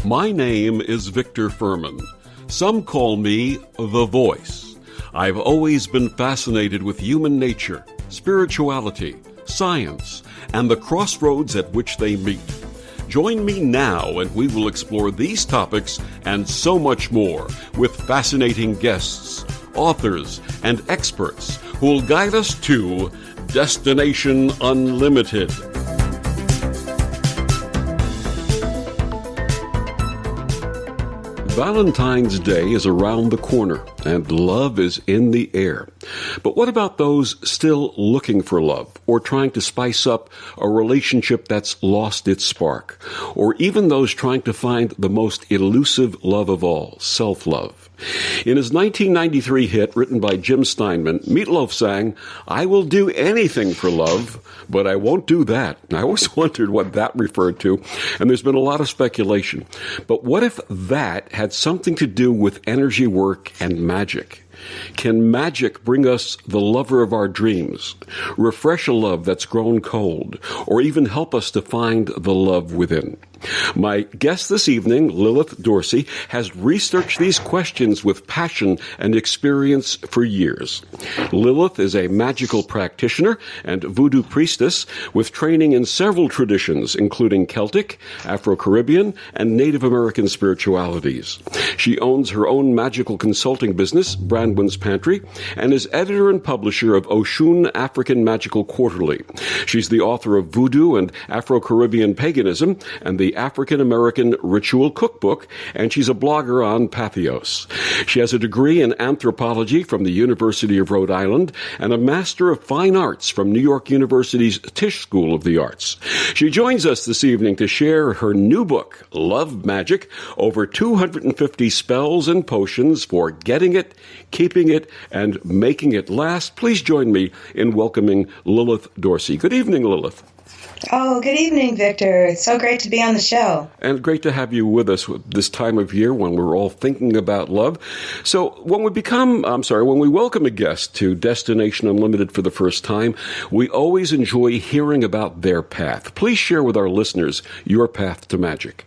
My name is Victor Furman. Some call me The Voice. I've always been fascinated with human nature, spirituality, science, and the crossroads at which they meet. Join me now and we will explore these topics and so much more with fascinating guests, authors, and experts who will guide us to Destination Unlimited. Valentine's Day is around the corner, and love is in the air. But what about those still looking for love, or trying to spice up a relationship that's lost its spark, or even those trying to find the most elusive love of all, self-love? In his 1993 hit, written by Jim Steinman, Mealoaf sang, "I will do anything for love, but I won't do that." I always wondered what that referred to, and there's been a lot of speculation. But what if that had something to do with energy work and magic? Can magic bring us the lover of our dreams, refresh a love that's grown cold, or even help us to find the love within? My guest this evening, Lilith Dorsey, has researched these questions with passion and experience for years. Lilith is a magical practitioner and voodoo priestess with training in several traditions, including Celtic, Afro-Caribbean, and Native American spiritualities. She owns her own magical consulting business, Branwen's Pantry, and is editor and publisher of Oshun-African Magickal Quarterly. She's the author of Voodoo and Afro-Caribbean Paganism and the African-American Ritual Cookbook, and she's a blogger on Patheos. She has a degree in anthropology from the University of Rhode Island and a Master of Fine Arts from New York University's Tisch School of the Arts. She joins us this evening to share her new book, Love Magic, over 250 spells and potions for getting it, keeping it, and making it last. Please join me in welcoming Lilith Dorsey. Good evening, Lilith. Oh, good evening, Victor. It's so great to be on the show. And great to have you with us this time of year when we're all thinking about love. So when we welcome a guest to Destination Unlimited for the first time, we always enjoy hearing about their path. Please share with our listeners your path to magic.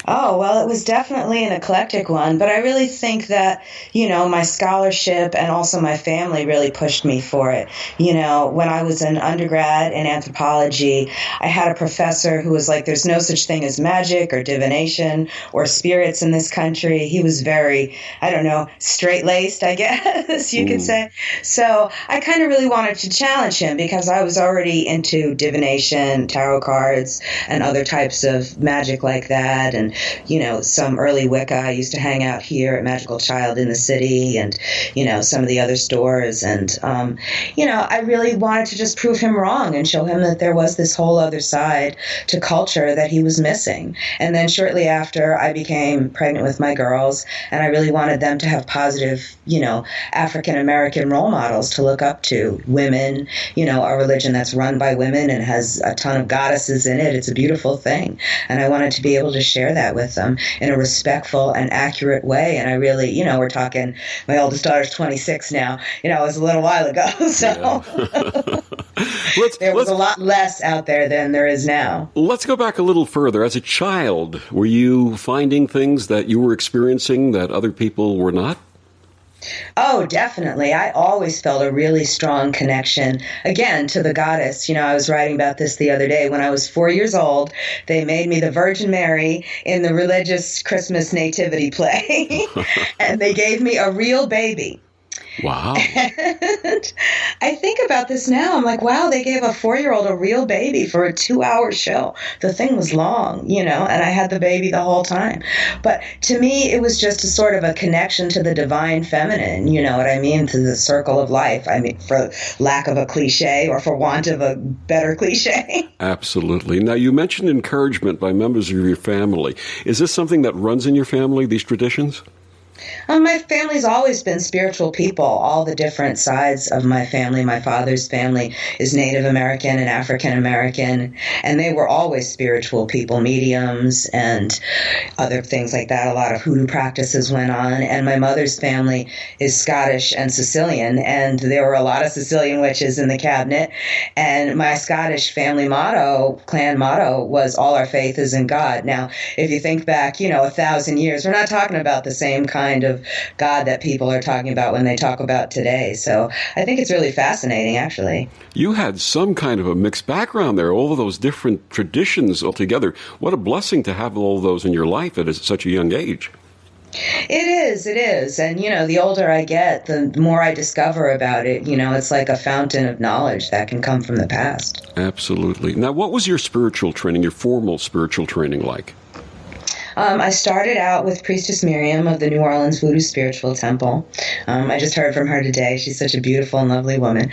Oh, well, it was definitely an eclectic one, but I really think that, my scholarship and also my family really pushed me for it. When I was an undergrad in anthropology, I had a professor who was like, there's no such thing as magic or divination or spirits in this country. He was very, straight-laced, I guess you could say. So I kind of really wanted to challenge him because I was already into divination, tarot cards, and other types of magic like that. And, some early Wicca. I used to hang out here at Magical Child in the city and, some of the other stores. And, I really wanted to just prove him wrong and show him that there was this whole other side to culture that he was missing. And then shortly after, I became pregnant with my girls, and I really wanted them to have positive, African-American role models to look up to. Women, a religion that's run by women and has a ton of goddesses in it. It's a beautiful thing. And I wanted to be able to share that with them in a respectful and accurate way. And I really, we're talking, my oldest daughter's 26 now. It was a little while ago. So there was a lot less out there than there is now. Let's go back a little further. As a child, were you finding things that you were experiencing that other people were not? Oh, definitely. I always felt a really strong connection, again, to the goddess. I was writing about this the other day. When I was 4 years old, they made me the Virgin Mary in the religious Christmas nativity play, and they gave me a real baby. Wow. And I think about this now. I'm like, wow, they gave a 4-year-old a real baby for a 2-hour show. The thing was long, and I had the baby the whole time. But to me, it was just a sort of a connection to the divine feminine, you know what I mean, to the circle of life. I mean, for lack of a cliche or for want of a better cliche. Absolutely. Now, you mentioned encouragement by members of your family. Is this something that runs in your family, these traditions? My family's always been spiritual people, all the different sides of my family. My father's family is Native American and African American, and they were always spiritual people, mediums and other things like that. A lot of hoodoo practices went on. And my mother's family is Scottish and Sicilian, and there were a lot of Sicilian witches in the cabinet. And my Scottish family motto, clan motto, was all our faith is in God. Now, if you think back, 1,000 years, we're not talking about the same kind of God that people are talking about when they talk about today. So I think it's really fascinating, actually. You had some kind of a mixed background there, all of those different traditions altogether. What a blessing to have all those in your life at such a young age. It is. And, the older I get, the more I discover about it. It's like a fountain of knowledge that can come from the past. Absolutely. Now, what was your spiritual training, your formal spiritual training like? I started out with Priestess Miriam of the New Orleans Voodoo Spiritual Temple. I just heard from her today. She's such a beautiful and lovely woman.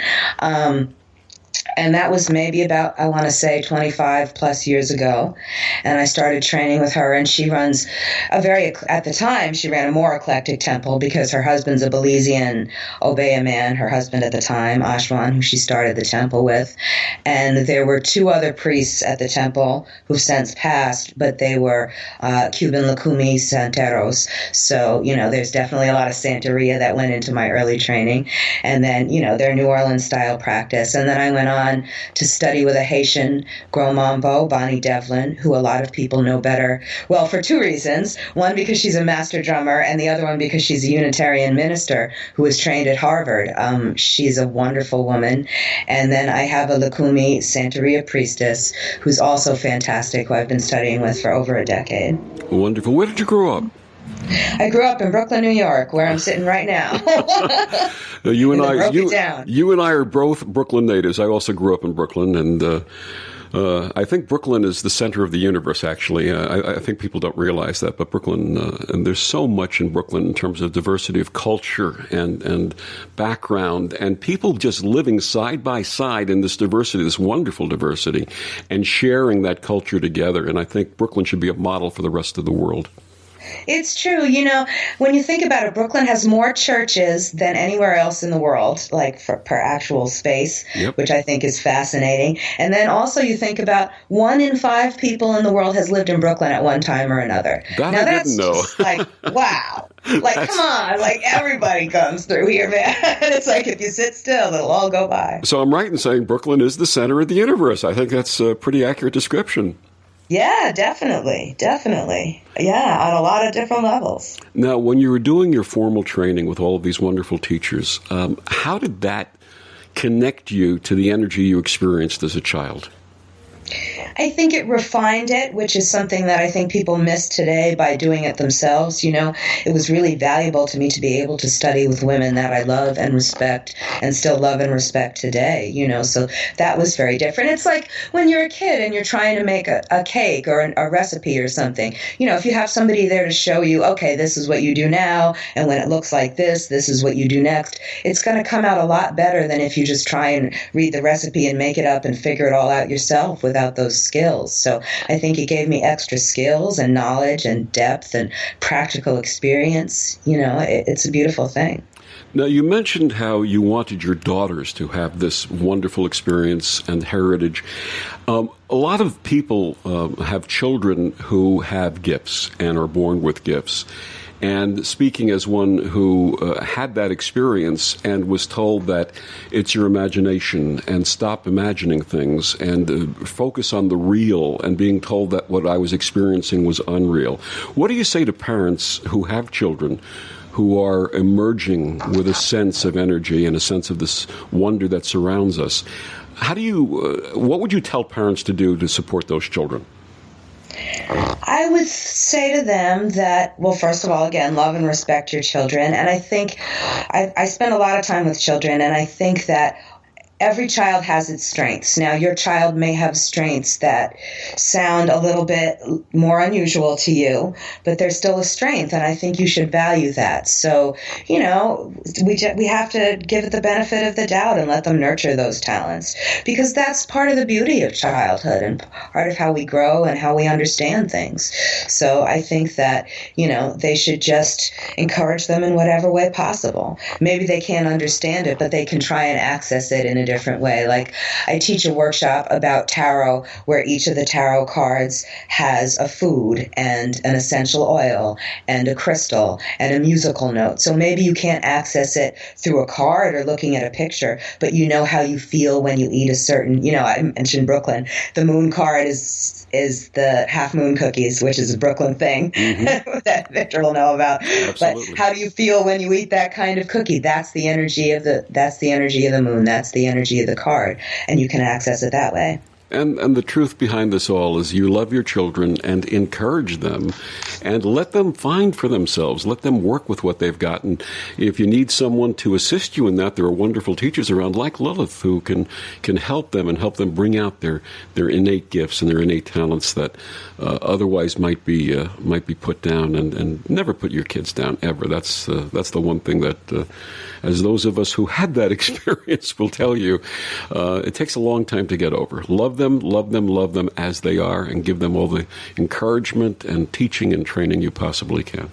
And that was maybe about, I want to say, 25 plus years ago. And I started training with her, and she runs at the time, she ran a more eclectic temple because her husband's a Belizean Obeah man, her husband at the time, Oshun, who she started the temple with. And there were two other priests at the temple who've since passed, but they were Cuban Lukumi Santeros. So, there's definitely a lot of Santeria that went into my early training. And then, their New Orleans style practice. And then I went on to study with a Haitian Gromambo, Bonnie Devlin, who a lot of people know better. Well, for two reasons. One, because she's a master drummer, and the other one because she's a Unitarian minister who was trained at Harvard. She's a wonderful woman. And then I have a Lukumi Santeria priestess who's also fantastic, who I've been studying with for over a decade. Wonderful. Where did you grow up? I grew up in Brooklyn, New York, where I'm sitting right now. You and I are both Brooklyn natives. I also grew up in Brooklyn, and I think Brooklyn is the center of the universe, actually. I think people don't realize that, but Brooklyn, and there's so much in Brooklyn in terms of diversity of culture and background, and people just living side by side in this diversity, this wonderful diversity, and sharing that culture together. And I think Brooklyn should be a model for the rest of the world. It's true. When you think about it, Brooklyn has more churches than anywhere else in the world, like per actual space, yep. Which I think is fascinating. And then also you think about 1 in 5 people in the world has lived in Brooklyn at one time or another. That's just like, wow. Like, come on. Like, everybody comes through here, man. It's like if you sit still, it'll all go by. So I'm right in saying Brooklyn is the center of the universe. I think that's a pretty accurate description. Yeah, definitely. Yeah, on a lot of different levels. Now, when you were doing your formal training with all of these wonderful teachers, how did that connect you to the energy you experienced as a child? I think it refined it, which is something that I think people miss today by doing it themselves. It was really valuable to me to be able to study with women that I love and respect and still love and respect today, so that was very different. It's like when you're a kid and you're trying to make a cake or a recipe or something, if you have somebody there to show you, okay, this is what you do now, and when it looks like this is what you do next, it's going to come out a lot better than if you just try and read the recipe and make it up and figure it all out yourself without those skills. So I think it gave me extra skills and knowledge and depth and practical experience. It's a beautiful thing. Now, you mentioned how you wanted your daughters to have this wonderful experience and heritage. A lot of people have children who have gifts and are born with gifts. And speaking as one who had that experience and was told that it's your imagination and stop imagining things and focus on the real, and being told that what I was experiencing was unreal. What do you say to parents who have children who are emerging with a sense of energy and a sense of this wonder that surrounds us? What would you tell parents to do to support those children? I would say to them that, well, first of all, again, love and respect your children. And I think I spend a lot of time with children, and I think that every child has its strengths. Now, your child may have strengths that sound a little bit more unusual to you, but there's still a strength, and I think you should value that. So, we have to give it the benefit of the doubt and let them nurture those talents, because that's part of the beauty of childhood and part of how we grow and how we understand things. So I think that, they should just encourage them in whatever way possible. Maybe they can't understand it, but they can try and access it in a different way. Like, I teach a workshop about tarot where each of the tarot cards has a food and an essential oil and a crystal and a musical note. So maybe you can't access it through a card or looking at a picture, but you know how you feel when you eat a certain, I mentioned Brooklyn. The moon card is the half moon cookies, which is a Brooklyn thing that Victor will know about. Absolutely. But how do you feel when you eat that kind of cookie? That's the energy of the moon. That's the energy of the card, and you can access it that way. And the truth behind this all is you love your children and encourage them and let them find for themselves. Let them work with what they've gotten. If you need someone to assist you in that, there are wonderful teachers around like Lilith who can help them and help them bring out their innate gifts and their innate talents that otherwise might be put down. And never put your kids down, ever. That's the one thing that, as those of us who had that experience will tell you, it takes a long time to get over. Love them as they are, and give them all the encouragement and teaching and training you possibly can.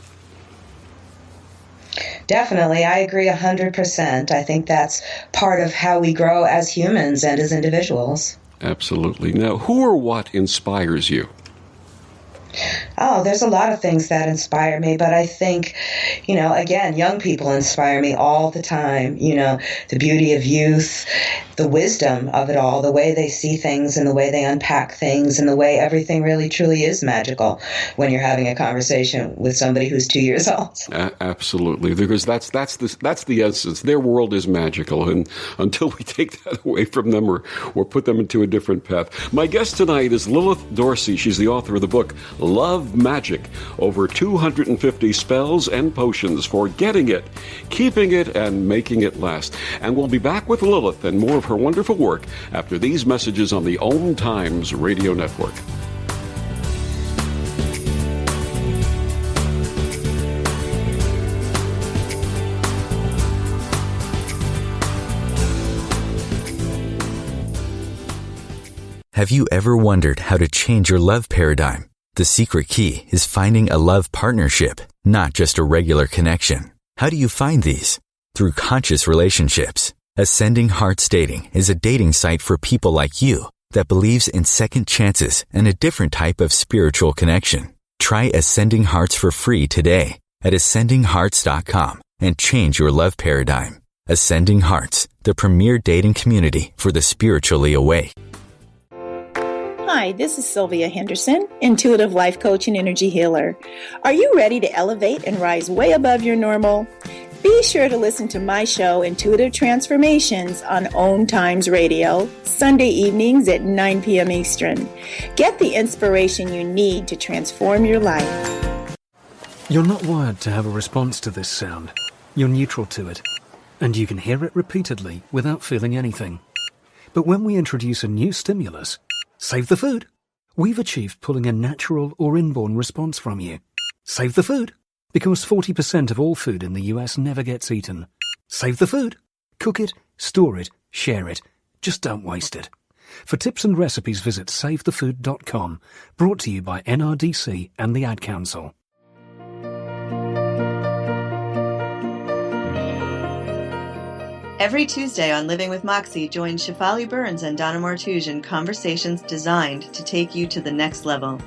Definitely. I agree 100%. I think that's part of how we grow as humans and as individuals. Absolutely. Now, who or what inspires you? Oh, there's a lot of things that inspire me, but I think, again, young people inspire me all the time. The beauty of youth, the wisdom of it all, the way they see things and the way they unpack things and the way everything really truly is magical when you're having a conversation with somebody who's 2 years old. Absolutely, because that's the essence. Their world is magical, and until we take that away from them or put them into a different path. My guest tonight is Lilith Dorsey. She's the author of the book Love Magick, over 250 spells and potions for getting it, keeping it, and making it last. And we'll be back with Lilith and more of her wonderful work after these messages on the OMTimes radio network. Have you ever wondered how to change your love paradigm? The secret key is finding a love partnership, not just a regular connection. How do you find these? Through conscious relationships. Ascending Hearts Dating is a dating site for people like you that believes in second chances and a different type of spiritual connection. Try Ascending Hearts for free today at ascendinghearts.com and change your love paradigm. Ascending Hearts, the premier dating community for the spiritually awake. Hi, this is Sylvia Henderson, intuitive life coach and energy healer. Are you ready to elevate and rise way above your normal? Be sure to listen to my show, Intuitive Transformations, on OMTimes Radio, Sunday evenings at 9 p.m. Eastern. Get the inspiration you need to transform your life. You're not wired to have a response to this sound. You're neutral to it, and you can hear it repeatedly without feeling anything. But when we introduce a new stimulus, save the food, we've achieved pulling a natural or inborn response from you. Save the food, because 40% of all food in the US never gets eaten. Save the food. Cook it, store it, share it. Just don't waste it. For tips and recipes, visit savethefood.com. Brought to you by NRDC and the Ad Council. Every Tuesday on Living with Moxie, join Shefali Burns and Donna Martouge in conversations designed to take you to the next level,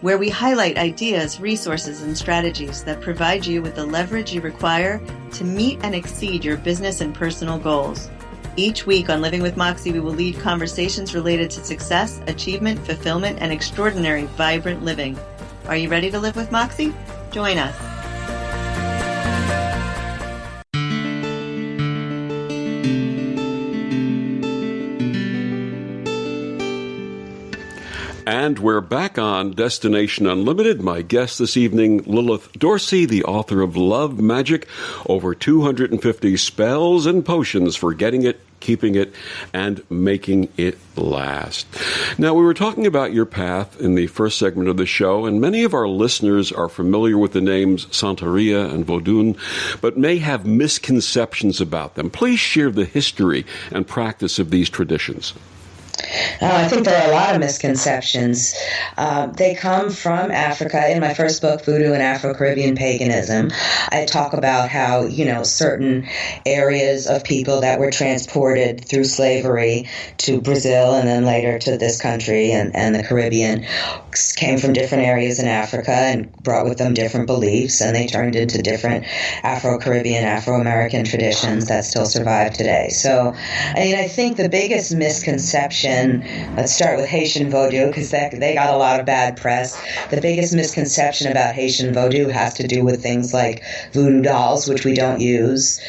where we highlight ideas, resources, and strategies that provide you with the leverage you require to meet and exceed your business and personal goals. Each week on Living with Moxie, we will lead conversations related to success, achievement, fulfillment, and extraordinary, vibrant living. Are you ready to live with Moxie? Join us. And we're back on Destination Unlimited. My guest this evening, Lilith Dorsey, the author of Love Magick, over 250 spells and potions for getting it, keeping it and making it last. Now, we were talking about your path in the first segment of the show, and many of our listeners are familiar with the names Santeria and Vodun, but may have misconceptions about them. Please share the history and practice of these traditions. I think there are a lot of misconceptions. They come from Africa. In my first book, Voodoo and Afro-Caribbean Paganism, I talk about how, certain areas of people that were transported through slavery to Brazil and then later to this country and the Caribbean came from different areas in Africa and brought with them different beliefs, and they turned into different Afro-Caribbean, Afro-American traditions that still survive today. So, I think the biggest misconception, let's start with Haitian Voodoo, because they got a lot of bad press. The biggest misconception about Haitian Voodoo has to do with things like voodoo dolls, which we don't use,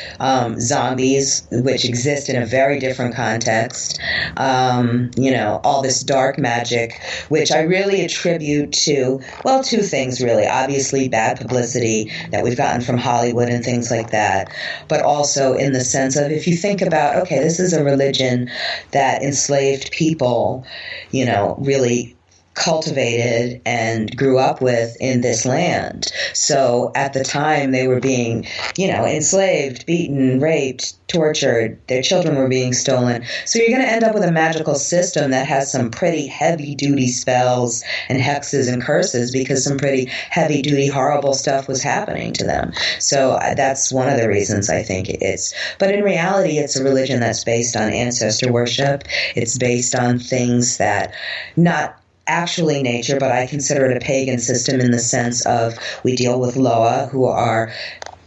zombies, which exist in a very different context, all this dark magic, which I really attribute to, two things really. Obviously, bad publicity that we've gotten from Hollywood and things like that, but also in the sense of, if you think about, okay, this is a religion that enslaved people, really cultivated and grew up with in this land. So at the time they were being, enslaved, beaten, raped, tortured, their children were being stolen. So you're going to end up with a magical system that has some pretty heavy-duty spells and hexes and curses, because some pretty heavy-duty horrible stuff was happening to them. So that's one of the reasons I think it is. But in reality, it's a religion that's based on ancestor worship. It's based on things that not actually nature, but I consider it a pagan system in the sense of we deal with Loa, who are,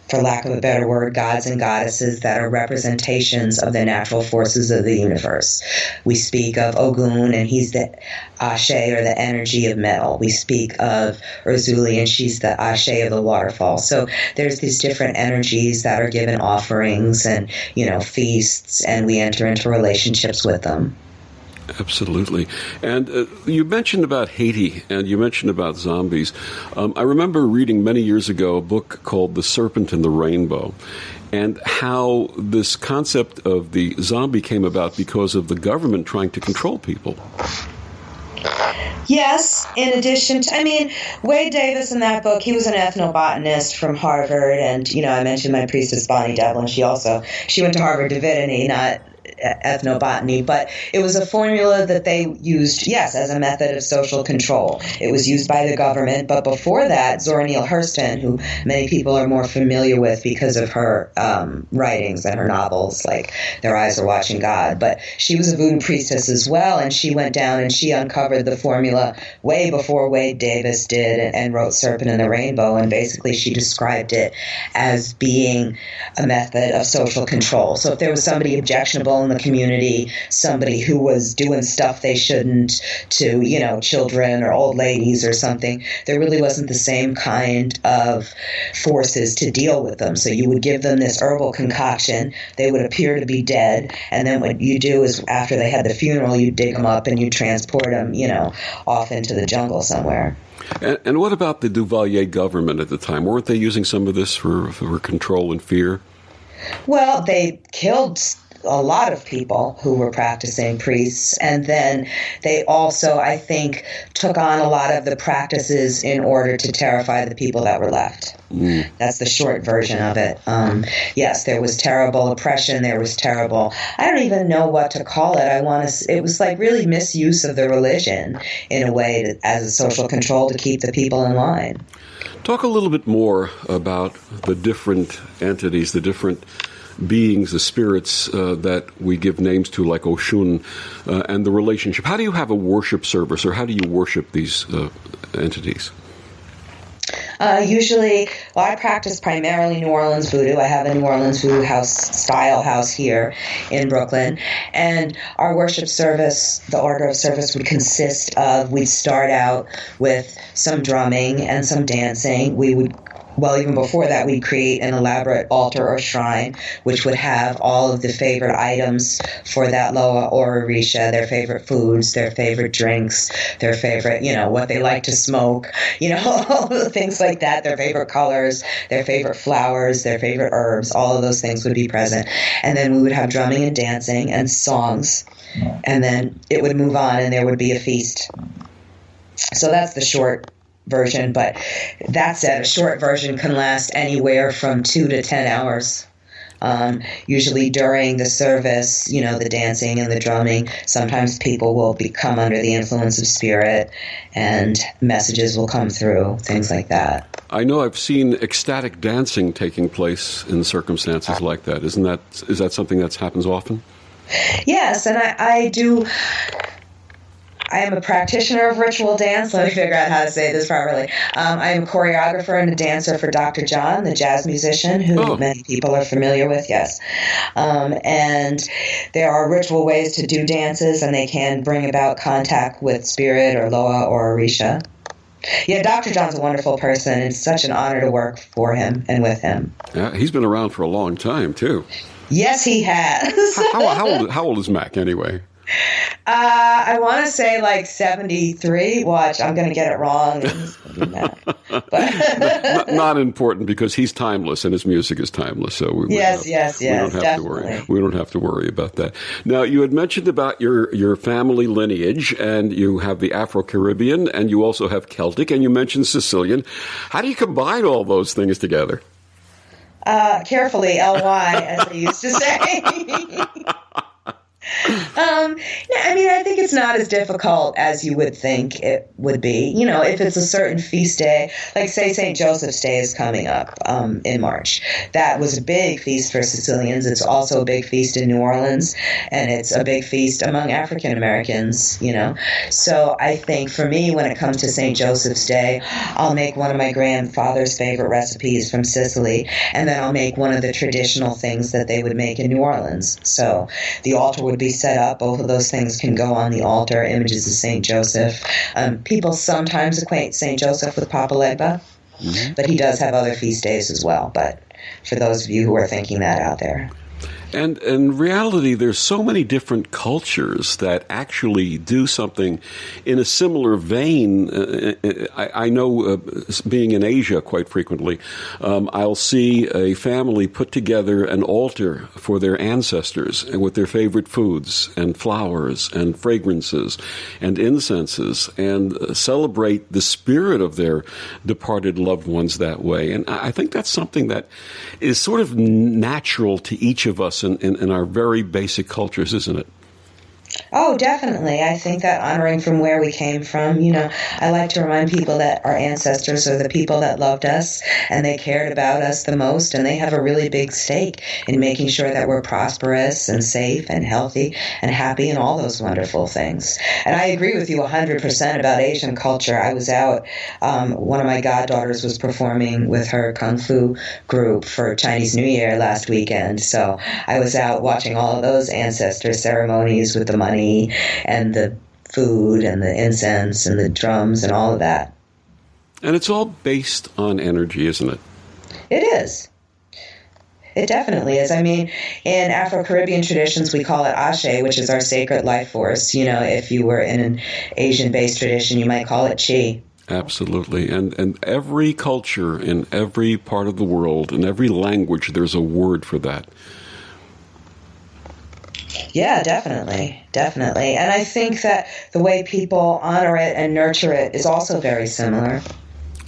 for lack of a better word, gods and goddesses that are representations of the natural forces of the universe. We speak of Ogun, and he's the Ashe, or the energy of metal. We speak of Urzuli, and she's the Ashe of the waterfall. So there's these different energies that are given offerings and, feasts, and we enter into relationships with them. Absolutely. And you mentioned about Haiti, and you mentioned about zombies. I remember reading many years ago a book called The Serpent and the Rainbow, and how this concept of the zombie came about because of the government trying to control people. Yes, in addition to, Wade Davis in that book, he was an ethnobotanist from Harvard, and, I mentioned my priestess Bonnie Devlin. She went to Harvard Divinity, not ethnobotany, but it was a formula that they used, yes, as a method of social control. It was used by the government, but before that, Zora Neale Hurston, who many people are more familiar with because of her writings and her novels, like Their Eyes Are Watching God, but she was a voodoo priestess as well, and she went down and she uncovered the formula way before Wade Davis did, and wrote Serpent and the Rainbow, and basically she described it as being a method of social control. So if there was somebody objectionable in the community, somebody who was doing stuff they shouldn't to, children or old ladies or something, there really wasn't the same kind of forces to deal with them. So you would give them this herbal concoction, they would appear to be dead, and then what you do is, after they had the funeral, you dig them up and you transport them, off into the jungle somewhere. And what about the Duvalier government at the time? Weren't they using some of this for control and fear? Well, they killed a lot of people who were practicing priests, and then they also, I think, took on a lot of the practices in order to terrify the people that were left. That's the short version of it. Yes, there was terrible oppression. There was terrible, I don't even know what to call it. It was like really misuse of the religion in a way as a social control to keep the people in line. Talk a little bit more about the different entities, the different beings, the spirits that we give names to, like Oshun, and the relationship. How do you have a worship service, or how do you worship these entities? Usually, I practice primarily New Orleans voodoo. I have a New Orleans voodoo style house here in Brooklyn. And our worship service, the order of service would consist of, we'd start out with some drumming and some dancing. We would even before that, we'd create an elaborate altar or shrine, which would have all of the favorite items for that loa or orisha, their favorite foods, their favorite drinks, their favorite, what they like to smoke, all the things like that, their favorite colors, their favorite flowers, their favorite herbs, all of those things would be present. And then we would have drumming and dancing and songs, and then it would move on and there would be a feast. So that's the short version, but that said, a short version can last anywhere from 2 to 10 hours. Usually during the service, the dancing and the drumming, sometimes people will become under the influence of spirit and messages will come through, things like that. I know I've seen ecstatic dancing taking place in circumstances like that. Is that something that happens often? Yes, and I do. I am a practitioner of ritual dance. Let me figure out how to say this properly. I am a choreographer and a dancer for Dr. John, the jazz musician, who many people are familiar with, yes. And there are ritual ways to do dances, and they can bring about contact with spirit or loa or orisha. Yeah, Dr. John's a wonderful person. It's such an honor to work for him and with him. Yeah, he's been around for a long time, too. Yes, he has. How old is Mac, anyway? I want to say like 73. Watch, I'm going to get it wrong. Not important, because he's timeless and his music is timeless. So we don't have to worry. We don't have to worry about that. Now, you had mentioned about your family lineage, and you have the Afro-Caribbean, and you also have Celtic, and you mentioned Sicilian. How do you combine all those things together? Carefully, LY, as they used to say. I think it's not as difficult as you would think it would be. If it's a certain feast day, like say St. Joseph's Day is coming up in March. That was a big feast for Sicilians. It's also a big feast in New Orleans, and it's a big feast among African Americans, So I think for me, when it comes to St. Joseph's Day, I'll make one of my grandfather's favorite recipes from Sicily, and then I'll make one of the traditional things that they would make in New Orleans. So the altar would be set up. Both of those things can go on the altar, images of St. Joseph. People sometimes acquaint St. Joseph with Papa Legba, but he does have other feast days as well. But for those of you who are thinking that out there. And in reality, there's so many different cultures that actually do something in a similar vein. I know, being in Asia quite frequently, I'll see a family put together an altar for their ancestors with their favorite foods and flowers and fragrances and incenses, and celebrate the spirit of their departed loved ones that way. And I think that's something that is sort of natural to each of us in our very basic cultures, isn't it? Oh, definitely. I think that honoring from where we came from, I like to remind people that our ancestors are the people that loved us and they cared about us the most, and they have a really big stake in making sure that we're prosperous and safe and healthy and happy and all those wonderful things. And I agree with you 100% about Asian culture. I was out, one of my goddaughters was performing with her Kung Fu group for Chinese New Year last weekend. So I was out watching all of those ancestor ceremonies with the money and the food and the incense and the drums and all of that. And it's all based on energy, isn't it? It is. It definitely is. In Afro-Caribbean traditions, we call it Ashe, which is our sacred life force. If you were in an Asian-based tradition, you might call it Chi. Absolutely. And every culture in every part of the world, in every language, there's a word for that. Yeah, definitely. And I think that the way people honor it and nurture it is also very similar.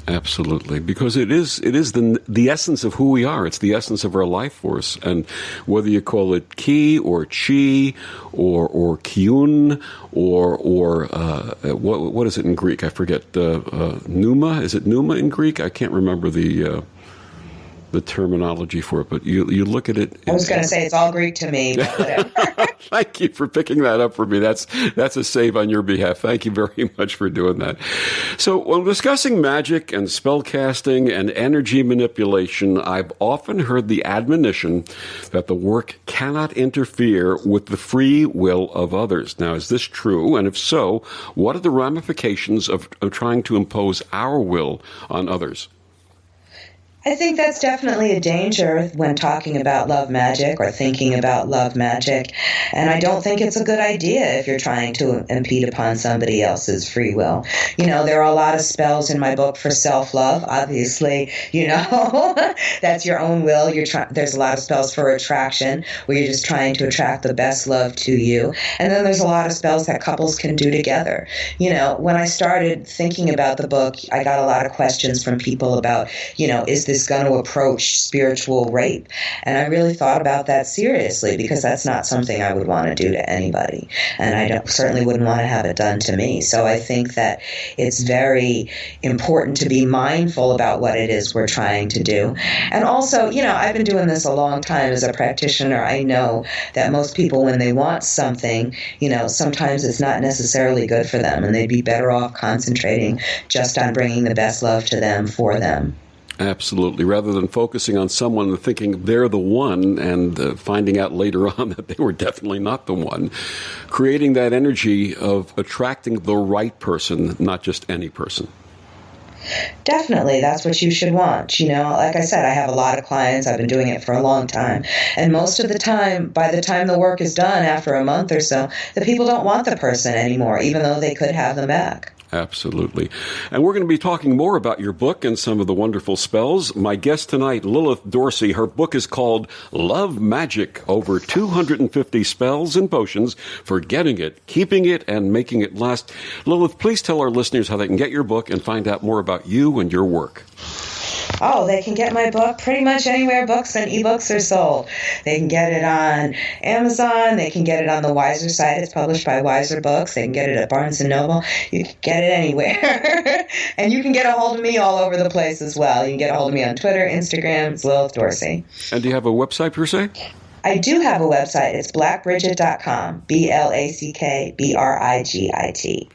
Absolutely, because it is the essence of who we are. It's the essence of our life force, and whether you call it ki or chi or kyun or what is it in Greek? I forget. Pneuma, is it pneuma in Greek? I can't remember the terminology for it, but you look at it. I was going to say it's all Greek to me, but whatever. Thank you for picking that up for me. That's a save on your behalf. Thank you very much for doing that. So when discussing magic and spell casting and energy manipulation, I've often heard the admonition that the work cannot interfere with the free will of others. Now, is this true? And if so, what are the ramifications of trying to impose our will on others? I think that's definitely a danger when talking about love magic or thinking about love magic. And I don't think it's a good idea if you're trying to impede upon somebody else's free will. There are a lot of spells in my book for self-love. Obviously, that's your own will. There's a lot of spells for attraction, where you're just trying to attract the best love to you. And then there's a lot of spells that couples can do together. When I started thinking about the book, I got a lot of questions from people about, is this going to approach spiritual rape? And I really thought about that seriously, because that's not something I would want to do to anybody. And I certainly wouldn't want to have it done to me. So I think that it's very important to be mindful about what it is we're trying to do. And also, I've been doing this a long time as a practitioner. I know that most people, when they want something, sometimes it's not necessarily good for them, and they'd be better off concentrating just on bringing the best love to them for them. Absolutely. Rather than focusing on someone and thinking they're the one and finding out later on that they were definitely not the one, creating that energy of attracting the right person, not just any person. Definitely, that's what you should want. Like I said, I have a lot of clients. I've been doing it for a long time. And most of the time, by the time the work is done, after a month or so, the people don't want the person anymore, even though they could have them back. Absolutely. And we're going to be talking more about your book and some of the wonderful spells. My guest tonight, Lilith Dorsey, her book is called Love Magic, over 250 spells and potions for getting it, keeping it, and making it last. Lilith, please tell our listeners how they can get your book and find out more about you and your work. Oh, they can get my book pretty much anywhere books and ebooks are sold. They can get it on Amazon. They can get it on the Wiser site. It's published by Wiser Books. They can get it at Barnes & Noble. You can get it anywhere. And you can get a hold of me all over the place as well. You can get a hold of me on Twitter, Instagram. It's Lilith Dorsey. And do you have a website per se? I do have a website. It's blackbridget.com. BLACKBRIGIT.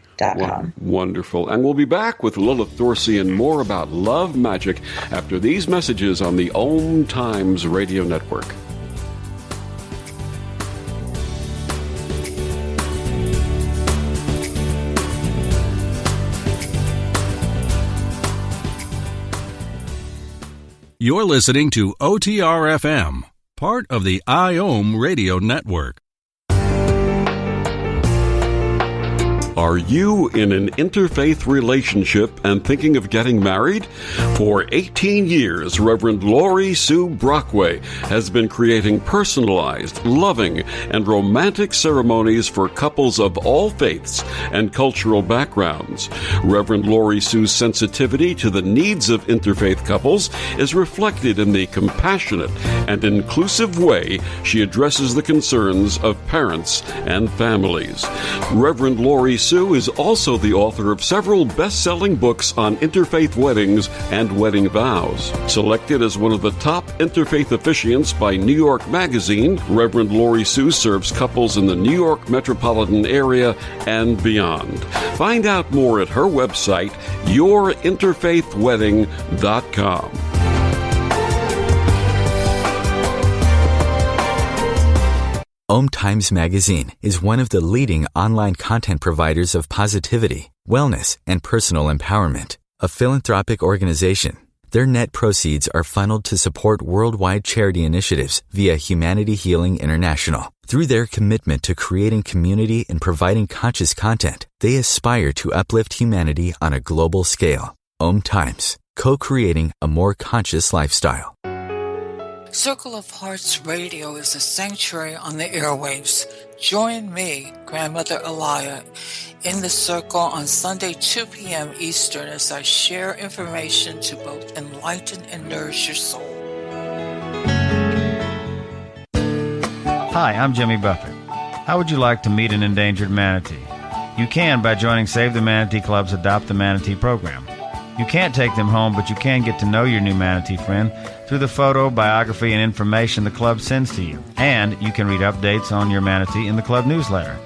Wonderful. And we'll be back with Lilith Dorsey and more about love magic after these messages on the OMTimes radio network. You're listening to OTR-FM, part of the IOM radio network. Are you in an interfaith relationship and thinking of getting married? For 18 years, Reverend Laurie Sue Brockway has been creating personalized, loving, and romantic ceremonies for couples of all faiths and cultural backgrounds. Reverend Laurie Sue's sensitivity to the needs of interfaith couples is reflected in the compassionate and inclusive way she addresses the concerns of parents and families. Reverend Laurie Sue is also the author of several best-selling books on interfaith weddings and wedding vows. Selected as one of the top interfaith officiants by New York Magazine, Reverend Laurie Sue serves couples in the New York metropolitan area and beyond. Find out more at her website, yourinterfaithwedding.com. OMTimes Magazine is one of the leading online content providers of positivity, wellness, and personal empowerment. A philanthropic organization, their net proceeds are funneled to support worldwide charity initiatives via Humanity Healing International. Through their commitment to creating community and providing conscious content, they aspire to uplift humanity on a global scale. OMTimes, co-creating a more conscious lifestyle. Circle of Hearts Radio is a sanctuary on the airwaves. Join me, Grandmother Elia, in the circle on Sunday, 2 p.m. Eastern as I share information to both enlighten and nourish your soul. Hi, I'm Jimmy Buffett. How would you like to meet an endangered manatee? You can by joining Save the Manatee Club's Adopt the Manatee program. You can't take them home, but you can get to know your new manatee friend through the photo, biography, and information the club sends to you. And you can read updates on your manatee in the club newsletter.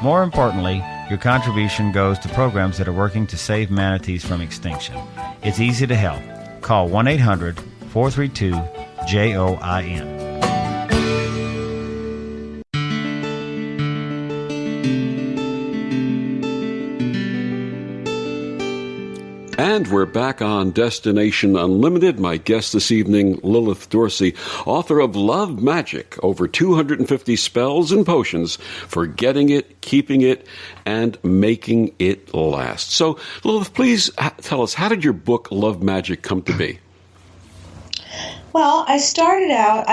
More importantly, your contribution goes to programs that are working to save manatees from extinction. It's easy to help. Call 1-800-432-JOIN. And we're back on Destination Unlimited. My guest this evening, Lilith Dorsey, author of Love Magick, over 250 spells and potions for getting it, keeping it, and making it last. So, Lilith, please tell us, how did your book, Love Magick, come to be? Well, I started out,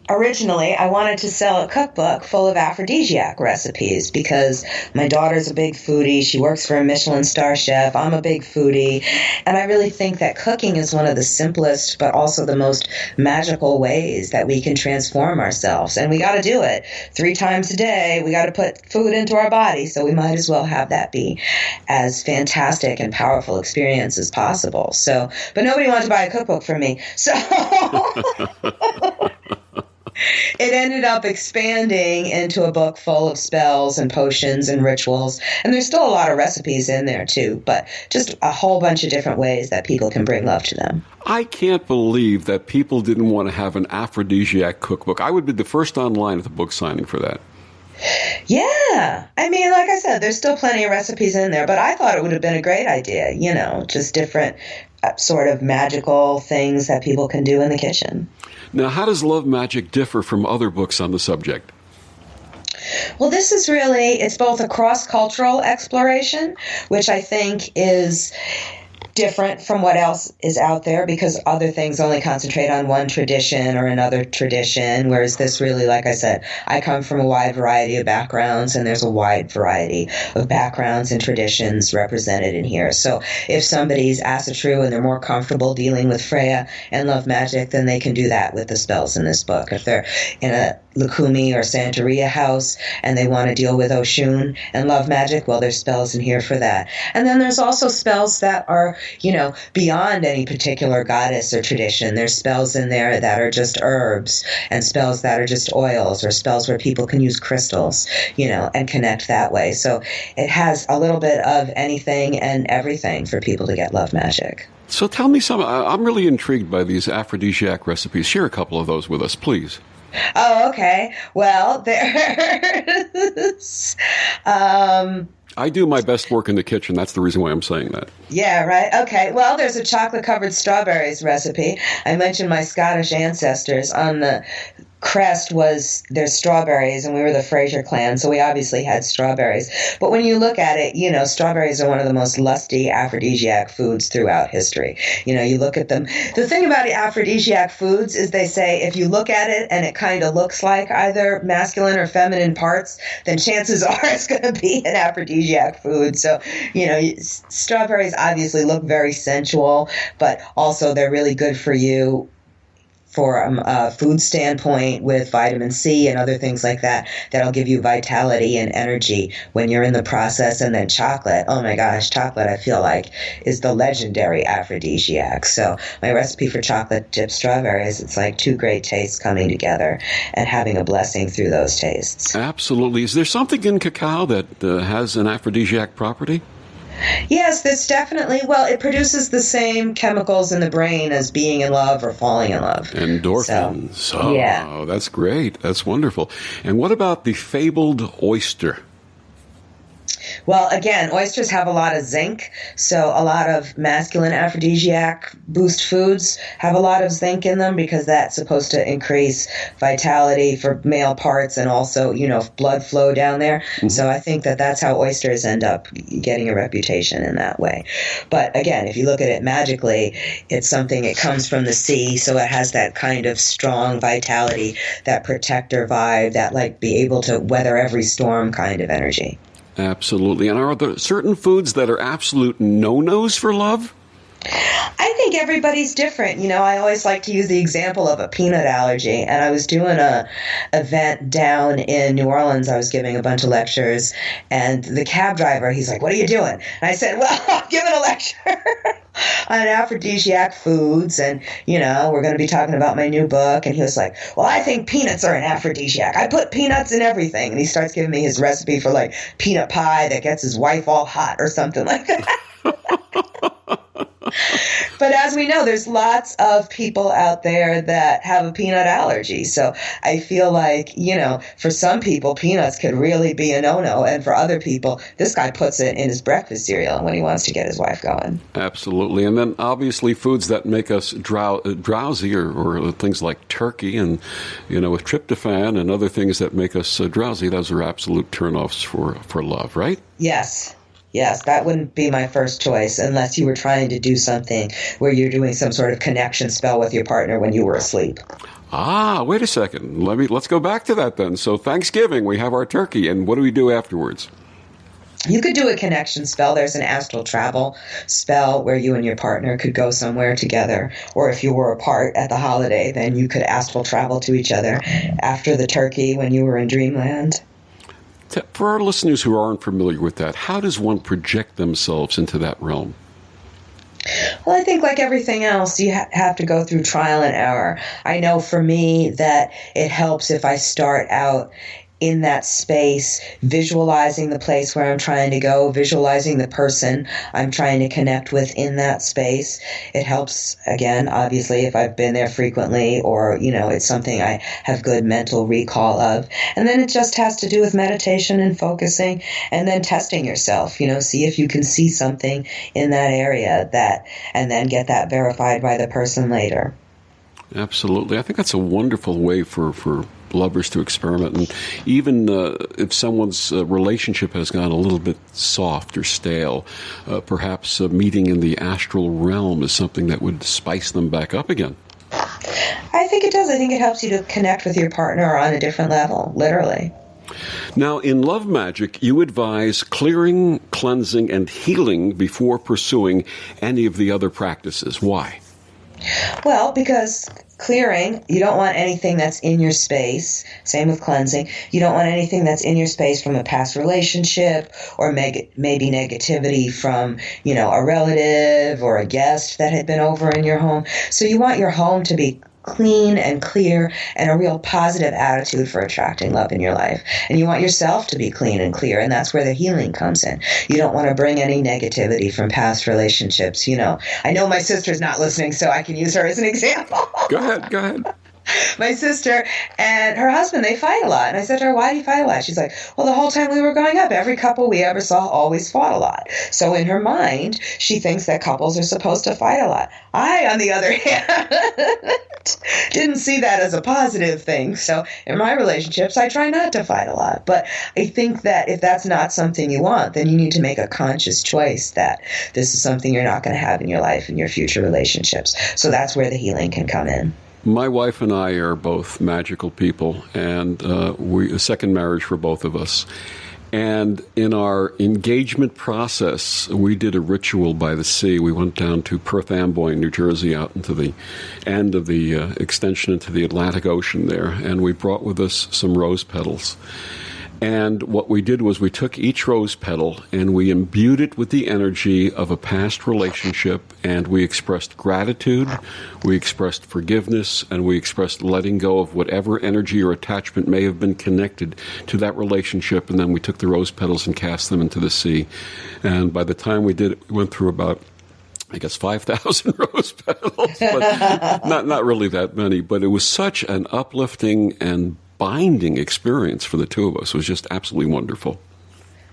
originally, I wanted to sell a cookbook full of aphrodisiac recipes because my daughter's a big foodie. She works for a Michelin star chef. I'm a big foodie. And I really think that cooking is one of the simplest but also the most magical ways that we can transform ourselves. And we got to do it 3 times a day. We got to put food into our body. So we might as well have that be as fantastic and powerful experience as possible. So, but nobody wanted to buy a cookbook from me. So it ended up expanding into a book full of spells and potions and rituals. And there's still a lot of recipes in there, too, but just a whole bunch of different ways that people can bring love to them. I can't believe that people didn't want to have an aphrodisiac cookbook. I would be the first online at the book signing for that. Yeah. I mean, like I said, there's still plenty of recipes in there, but I thought it would have been a great idea, just different sort of magical things that people can do in the kitchen. Now, how does Love Magick differ from other books on the subject? Well, this is it's both a cross-cultural exploration, which I think is different from what else is out there because other things only concentrate on one tradition or another tradition, whereas this really, like I said, I come from a wide variety of backgrounds, and there's a wide variety of backgrounds and traditions represented in here. So if somebody's Asatru and they're more comfortable dealing with Freya and Love Magick, then they can do that with the spells in this book. If they're in a Lukumi or Santeria house and they want to deal with Oshun and Love Magick, well, there's spells in here for that. And then there's also spells that are beyond any particular goddess or tradition. There's spells in there that are just herbs and spells that are just oils or spells where people can use crystals, and connect that way. So it has a little bit of anything and everything for people to get Love Magick. So tell me some. I'm really intrigued by these aphrodisiac recipes. Share a couple of those with us, please. Oh, okay. Well, there's I do my best work in the kitchen. That's the reason why I'm saying that. Yeah, right. Okay. Well, there's a chocolate-covered strawberries recipe. I mentioned my Scottish ancestors. On the crest was their strawberries, and we were the Fraser clan, so we obviously had strawberries. But when you look at it, strawberries are one of the most lusty aphrodisiac foods throughout history. You look at them. The thing about aphrodisiac foods is they say if you look at it and it kind of looks like either masculine or feminine parts, then chances are it's going to be an aphrodisiac food. So, strawberries obviously look very sensual, but also they're really good for you from a food standpoint with vitamin C and other things like that, that'll give you vitality and energy when you're in the process. And then chocolate, oh my gosh, chocolate I feel like is the legendary aphrodisiac. So my recipe for chocolate dipped strawberries, it's like 2 great tastes coming together and having a blessing through those tastes. Absolutely. Is there something in cacao that has an aphrodisiac property? Yes, there's definitely, it produces the same chemicals in the brain as being in love or falling in love. Endorphins. So, yeah. That's great. That's wonderful. And what about the fabled oyster? Well, again, oysters have a lot of zinc, so a lot of masculine aphrodisiac boost foods have a lot of zinc in them because that's supposed to increase vitality for male parts and also, blood flow down there. Mm-hmm. So I think that's how oysters end up getting a reputation in that way. But again, if you look at it magically, it's something, it comes from the sea, so it has that kind of strong vitality, that protector vibe, that be able to weather every storm kind of energy. Absolutely. And are there certain foods that are absolute no-nos for love? I think everybody's different. I always like to use the example of a peanut allergy. And I was doing a event down in New Orleans. I was giving a bunch of lectures. And the cab driver, he's like, "What are you doing?" And I said, "Well, I'm giving a lecture on aphrodisiac foods. And, we're going to be talking about my new book." And he was like, "Well, I think peanuts are an aphrodisiac. I put peanuts in everything." And he starts giving me his recipe for peanut pie that gets his wife all hot or something like that. But as we know, there's lots of people out there that have a peanut allergy. So I feel like, for some people, peanuts could really be a no-no. And for other people, this guy puts it in his breakfast cereal when he wants to get his wife going. Absolutely. And then obviously foods that make us drowsy or things like turkey and, with tryptophan and other things that make us drowsy, those are absolute turnoffs for love, right? Yes. Yes, that wouldn't be my first choice unless you were trying to do something where you're doing some sort of connection spell with your partner when you were asleep. Wait a second. Let's go back to that then. So Thanksgiving, we have our turkey, and what do we do afterwards? You could do a connection spell. There's an astral travel spell where you and your partner could go somewhere together. Or if you were apart at the holiday, then you could astral travel to each other after the turkey when you were in dreamland. For our listeners who aren't familiar with that, how does one project themselves into that realm? Well, I think like everything else, you have to go through trial and error. I know for me that it helps if I start out in that space, visualizing the place where I'm trying to go, visualizing the person I'm trying to connect with in that space. It helps, again, obviously, if I've been there frequently or, it's something I have good mental recall of. And then it just has to do with meditation and focusing and then testing yourself, see if you can see something in that area and then get that verified by the person later. Absolutely. I think that's a wonderful way for lovers to experiment. And even if someone's relationship has gone a little bit soft or stale, perhaps meeting in the astral realm is something that would spice them back up again. I think it does. I think it helps you to connect with your partner on a different level, literally. Now, in love magic, you advise clearing, cleansing, and healing before pursuing any of the other practices. Why? Well, because clearing, you don't want anything that's in your space. Same with cleansing. You don't want anything that's in your space from a past relationship or maybe negativity from, a relative or a guest that had been over in your home. So you want your home to be clean and clear and a real positive attitude for attracting love in your life. And you want yourself to be clean and clear, and that's where the healing comes in. You don't want to bring any negativity from past relationships. I know my sister's not listening, so I can use her as an example. Go ahead. My sister and her husband, they fight a lot. And I said to her, why do you fight a lot? She's like, well, the whole time we were growing up, every couple we ever saw always fought a lot. So in her mind, she thinks that couples are supposed to fight a lot. I, on the other hand, didn't see that as a positive thing. So in my relationships, I try not to fight a lot. But I think that if that's not something you want, then you need to make a conscious choice that this is something you're not going to have in your life in your future relationships. So that's where the healing can come in. My wife and I are both magical people, and a second marriage for both of us. And in our engagement process, we did a ritual by the sea. We went down to Perth Amboy, New Jersey, out into the end of the extension into the Atlantic Ocean there, and we brought with us some rose petals. And what we did was we took each rose petal and we imbued it with the energy of a past relationship, and we expressed gratitude, we expressed forgiveness, and we expressed letting go of whatever energy or attachment may have been connected to that relationship. And then we took the rose petals and cast them into the sea. And by the time we did it, we went through about 5,000 rose petals, but not really that many. But it was such an uplifting and binding experience for the two of us. It was just absolutely wonderful.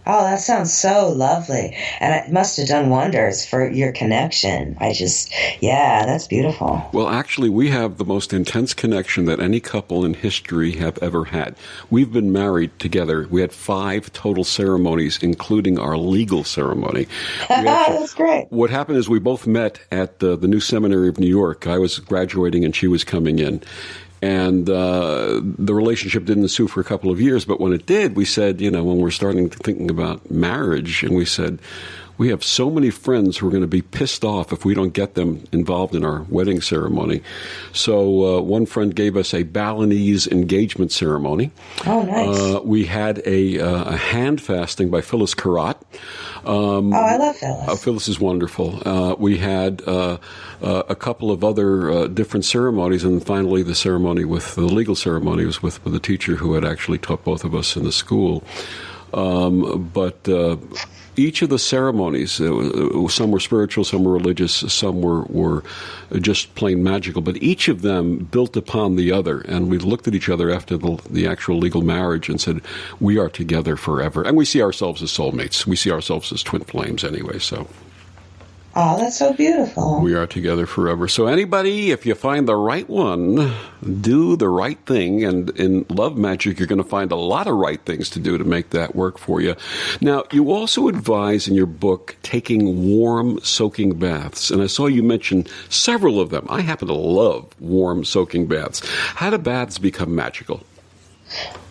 Oh, that sounds so lovely. And it must have done wonders for your connection. That's beautiful. Well, actually, we have the most intense connection that any couple in history have ever had. We've been married together. We had 5 total ceremonies, including our legal ceremony. That's great. What happened is we both met at the New Seminary of New York. I was graduating and she was coming in. And the relationship didn't ensue for a couple of years, but when it did, we said, when we're starting thinking about marriage, and we said, we have so many friends who are going to be pissed off if we don't get them involved in our wedding ceremony. So one friend gave us a Balinese engagement ceremony. Oh, nice. We had a hand fasting by Phyllis Karat. I love Phyllis. Phyllis is wonderful. We had a couple of other different ceremonies, and finally the legal ceremony was with a teacher who had actually taught both of us in the school. But each of the ceremonies, some were spiritual, some were religious, some were just plain magical, but each of them built upon the other. And we looked at each other after the actual legal marriage and said, we are together forever. And we see ourselves as soulmates. We see ourselves as twin flames anyway, so. Oh, that's so beautiful. We are together forever. So anybody, if you find the right one, do the right thing. And in love magic, you're going to find a lot of right things to do to make that work for you. Now, you also advise in your book taking warm soaking baths. And I saw you mention several of them. I happen to love warm soaking baths. How do baths become magical?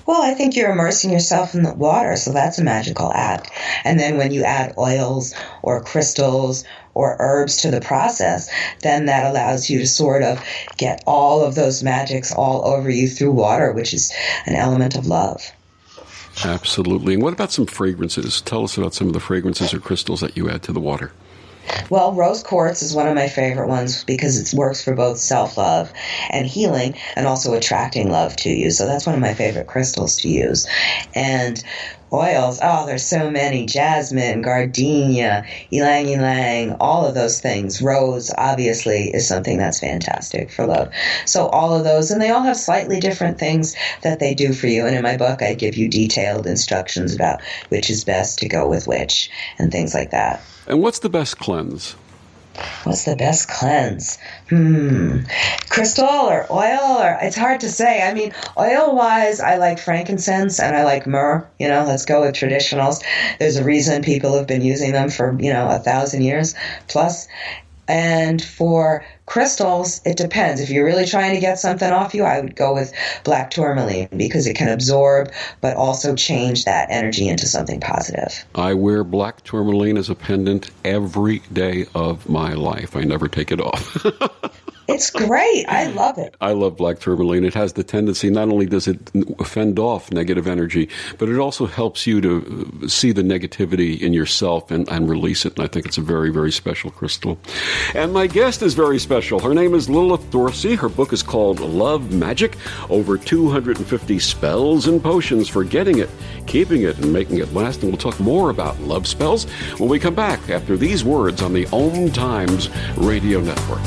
Well, I think you're immersing yourself in the water, so that's a magical act. And then when you add oils or crystals or herbs to the process, then that allows you to sort of get all of those magics all over you through water, which is an element of love. Absolutely. And what about some fragrances? Tell us about some of the fragrances or crystals that you add to the water. Well, rose quartz is one of my favorite ones because it works for both self-love and healing and also attracting love to you. So that's one of my favorite crystals to use. And oils, there's so many. Jasmine, gardenia, ylang ylang, all of those things. Rose, obviously, is something that's fantastic for love. So all of those, and they all have slightly different things that they do for you. And in my book, I give you detailed instructions about which is best to go with which and things like that. And what's the best cleanse? What's the best cleanse? Crystal or oil, or it's hard to say. I mean, oil-wise, I like frankincense and I like myrrh. Let's go with traditionals. There's a reason people have been using them for, 1,000 years plus. And for crystals, it depends. If you're really trying to get something off you, I would go with black tourmaline because it can absorb but also change that energy into something positive. I wear black tourmaline as a pendant every day of my life. I never take it off. It's great. I love it. I love black tourmaline. It has the tendency, not only does it fend off negative energy, but it also helps you to see the negativity in yourself and release it. And I think it's a very, very special crystal. And my guest is very special. Her name is Lilith Dorsey. Her book is called Love Magic, over 250 spells and potions for getting it, keeping it, and making it last. And we'll talk more about love spells when we come back after these words on the OMTimes Radio Network.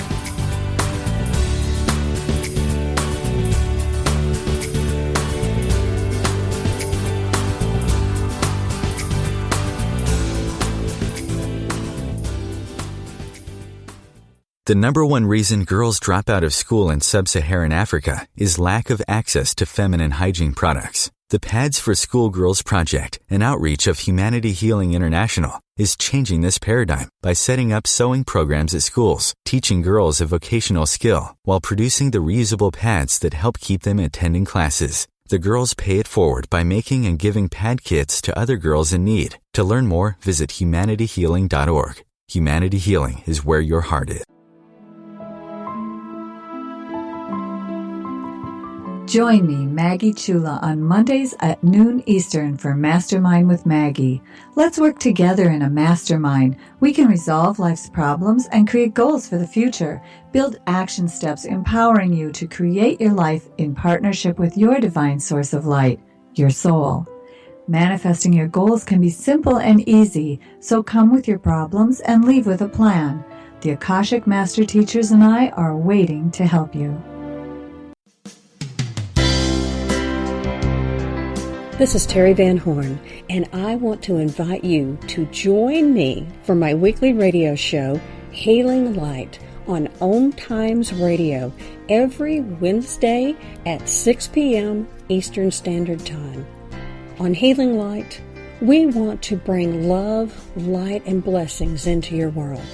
The number one reason girls drop out of school in sub-Saharan Africa is lack of access to feminine hygiene products. The Pads for Schoolgirls Project, an outreach of Humanity Healing International, is changing this paradigm by setting up sewing programs at schools, teaching girls a vocational skill, while producing the reusable pads that help keep them attending classes. The girls pay it forward by making and giving pad kits to other girls in need. To learn more, visit humanityhealing.org. Humanity Healing is where your heart is. Join me, Maggie Chula, on Mondays at noon Eastern for Mastermind with Maggie. Let's work together in a mastermind. We can resolve life's problems and create goals for the future. Build action steps empowering you to create your life in partnership with your divine source of light, your soul. Manifesting your goals can be simple and easy, so come with your problems and leave with a plan. The Akashic Master Teachers and I are waiting to help you. This is Terry Van Horn, and I want to invite you to join me for my weekly radio show, Hailing Light, on OMTimes Radio, every Wednesday at 6 p.m. Eastern Standard Time. On Hailing Light, we want to bring love, light, and blessings into your world.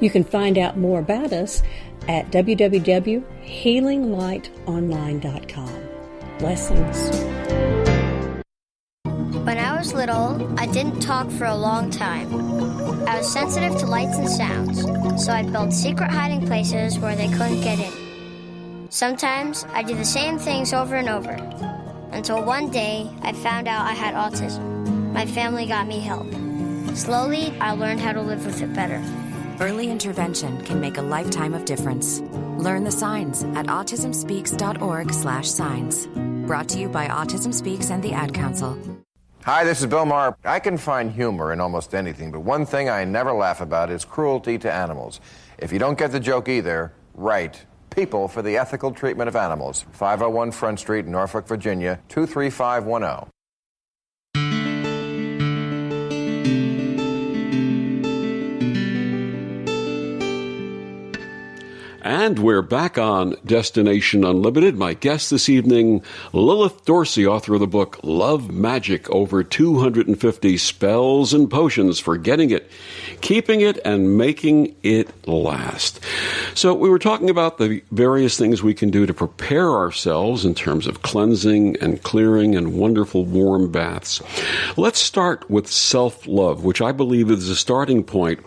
You can find out more about us at www.healinglightonline.com. Blessings. When I was little, I didn't talk for a long time. I was sensitive to lights and sounds, so I built secret hiding places where they couldn't get in. Sometimes I did the same things over and over, until one day I found out I had autism. My family got me help. Slowly, I learned how to live with it better. Early intervention can make a lifetime of difference. Learn the signs at autismspeaks.org/signs. Brought to you by Autism Speaks and the Ad Council. Hi, this is Bill Maher. I can find humor in almost anything, but one thing I never laugh about is cruelty to animals. If you don't get the joke either, write People for the Ethical Treatment of Animals, 501 Front Street, Norfolk, Virginia, 23510. And we're back on Destination Unlimited. My guest this evening, Lilith Dorsey, author of the book Love Magick, over 250 spells and potions for getting it, keeping it, and making it last. So we were talking about the various things we can do to prepare ourselves in terms of cleansing and clearing and wonderful warm baths. Let's start with self-love, which I believe is the starting point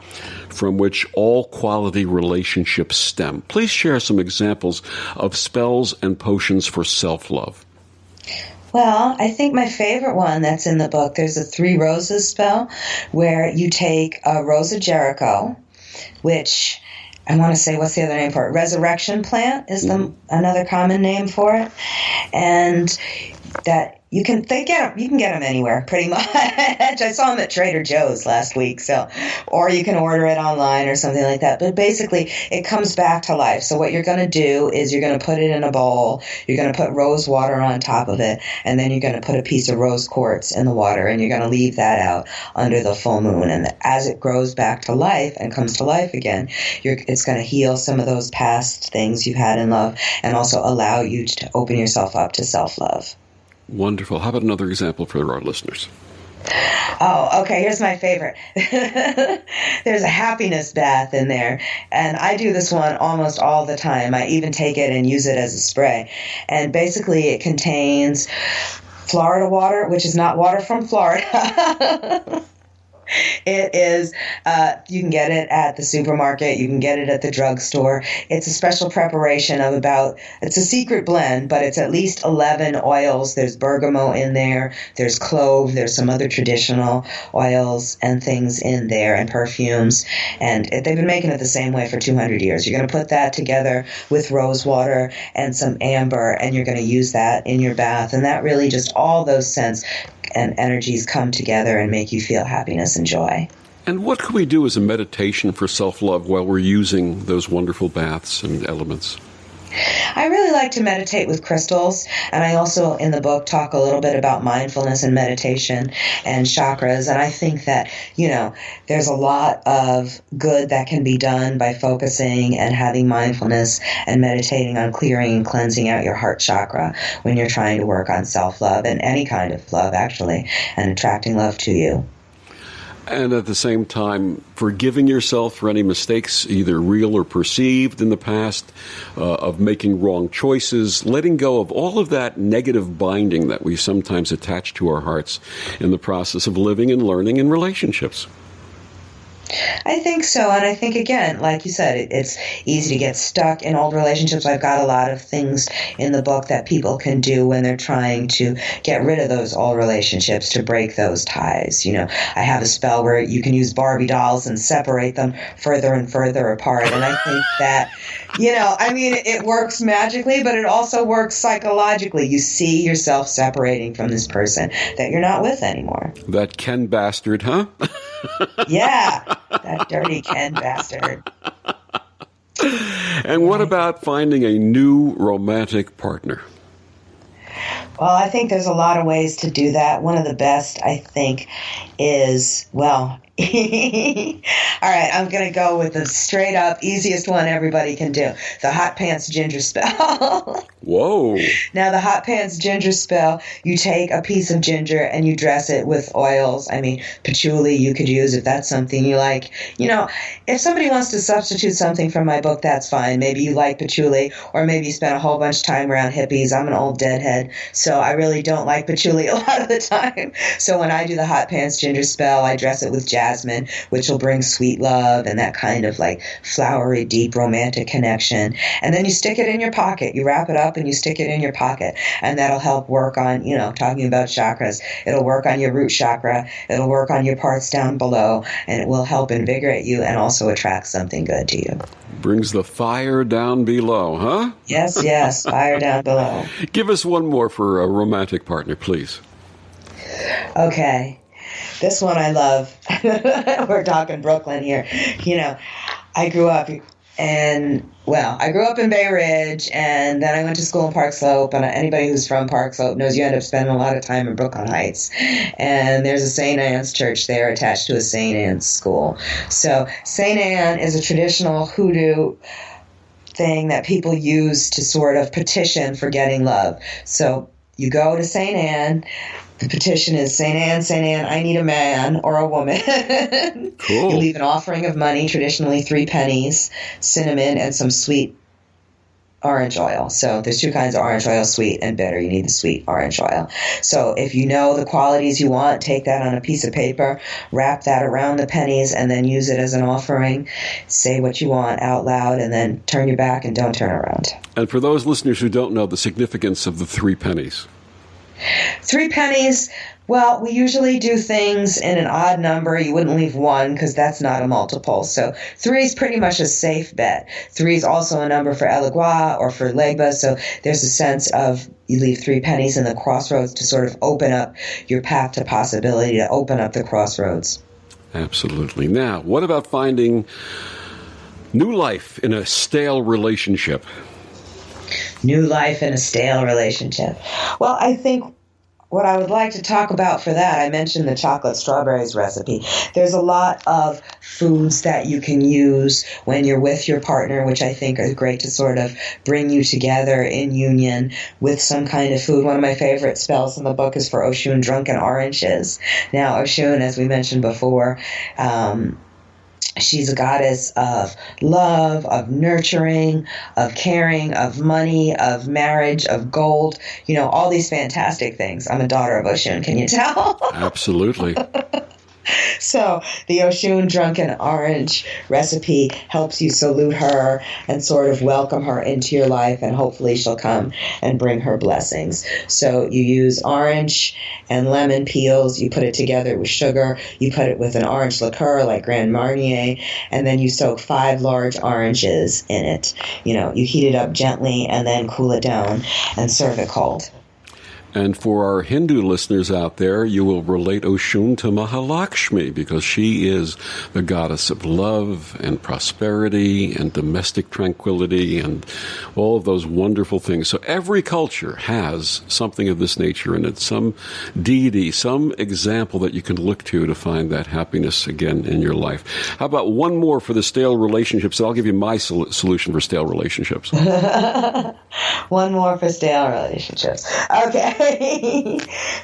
from which all quality relationships stem. Please share some examples of spells and potions for self-love. Well, I think my favorite one that's in the book, there's a 3 roses spell where you take a rose of Jericho, which I want to say, what's the other name for it? Resurrection plant is another common name for it. And that you can get them anywhere pretty much. I saw them at Trader Joe's last week, or you can order it online or something like that. But basically, it comes back to life. So what you're going to do is you're going to put it in a bowl. You're going to put rose water on top of it, and then you're going to put a piece of rose quartz in the water, and you're going to leave that out under the full moon. And as it grows back to life and comes to life again, it's going to heal some of those past things you've had in love, and also allow you to open yourself up to self-love. Wonderful. How about another example for our listeners? Oh, okay. Here's my favorite. There's a happiness bath in there. And I do this one almost all the time. I even take it and use it as a spray. And basically it contains Florida water, which is not water from Florida. It is, you can get it at the supermarket, you can get it at the drugstore. It's a special preparation of it's a secret blend, but it's at least 11 oils. There's bergamot in there, there's clove, there's some other traditional oils and things in there, and perfumes. And they've been making it the same way for 200 years. You're going to put that together with rose water and some amber, and you're going to use that in your bath. And that really just, all those scents and energies come together and make you feel happiness and joy. And what can we do as a meditation for self-love while we're using those wonderful baths and elements? I really like to meditate with crystals, and I also in the book talk a little bit about mindfulness and meditation and chakras, and I think that, there's a lot of good that can be done by focusing and having mindfulness and meditating on clearing and cleansing out your heart chakra when you're trying to work on self-love and any kind of love, actually, and attracting love to you. And at the same time, forgiving yourself for any mistakes, either real or perceived in the past, of making wrong choices, letting go of all of that negative binding that we sometimes attach to our hearts in the process of living and learning in relationships. I think so. And I think, again, like you said, it's easy to get stuck in old relationships. I've got a lot of things in the book that people can do when they're trying to get rid of those old relationships, to break those ties. I have a spell where you can use Barbie dolls and separate them further and further apart. And I think that, it works magically, but it also works psychologically. You see yourself separating from this person that you're not with anymore. That Ken bastard, huh? Yeah, that dirty Ken bastard. And what about finding a new romantic partner? Well, I think there's a lot of ways to do that. One of the best, I think, is, all right, I'm going to go with the straight up easiest one everybody can do. The hot pants ginger spell. Whoa. Now, the hot pants ginger spell, you take a piece of ginger and you dress it with oils. Patchouli you could use if that's something you like. If somebody wants to substitute something from my book, that's fine. Maybe you like patchouli, or maybe you spent a whole bunch of time around hippies. I'm an old deadhead, so I really don't like patchouli a lot of the time. So when I do the hot pants ginger spell, I dress it with jasmine, which will bring sweet love and that kind of flowery, deep, romantic connection. And then you stick it in your pocket. You wrap it up and you stick it in your pocket. And that'll help work on, talking about chakras. It'll work on your root chakra. It'll work on your parts down below. And it will help invigorate you and also attract something good to you. Brings the fire down below, huh? Yes, fire down below. Give us one more for a romantic partner, please. Okay. This one I love. We're talking Brooklyn here. You know, I grew up in Bay Ridge, and then I went to school in Park Slope, and anybody who's from Park Slope knows you end up spending a lot of time in Brooklyn Heights. And there's a St. Anne's church there attached to a St. Anne's school. So St. Anne is a traditional hoodoo thing that people use to sort of petition for getting love. So you go to St. Anne. The petition is, St. Anne, I need a man or a woman. Cool. You leave an offering of money, traditionally 3 pennies, cinnamon, and some sweet orange oil. So there's 2 kinds of orange oil, sweet and bitter. You need the sweet orange oil. So if you know the qualities you want, take that on a piece of paper, wrap that around the pennies, and then use it as an offering. Say what you want out loud, and then turn your back and don't turn around. And for those listeners who don't know the significance of the 3 pennies. 3 pennies, well, we usually do things in an odd number. You wouldn't leave 1 because that's not a multiple. So 3 is pretty much a safe bet. 3 is also a number for Elegua or for Legba. So there's a sense of you leave 3 pennies in the crossroads to sort of open up your path to possibility, to open up the crossroads. Absolutely. Now, what about finding new life in a stale relationship? New life in a stale relationship. Well, I think what I would like to talk about for that, I mentioned the chocolate strawberries recipe. There's a lot of foods that you can use when you're with your partner, which I think are great to sort of bring you together in union with some kind of food. One of my favorite spells in the book is for Oshun drunken oranges. Now, Oshun, as we mentioned before, she's a goddess of love, of nurturing, of caring, of money, of marriage, of gold, you know, all these fantastic things. I'm a daughter of Oshun, can you tell? Absolutely. So the Oshun drunken orange recipe helps you salute her and sort of welcome her into your life, and hopefully she'll come and bring her blessings. So you use orange and lemon peels, you put it together with sugar, you put it with an orange liqueur like Grand Marnier, and then you soak 5 large oranges in it. You know, you heat it up gently and then cool it down and serve it cold. And for our Hindu listeners out there, you will relate Oshun to Mahalakshmi because she is the goddess of love and prosperity and domestic tranquility and all of those wonderful things. So every culture has something of this nature in it, some deity, some example that you can look to find that happiness again in your life. How about one more for the stale relationships? And I'll give you my solution for stale relationships. One more for stale relationships. Okay.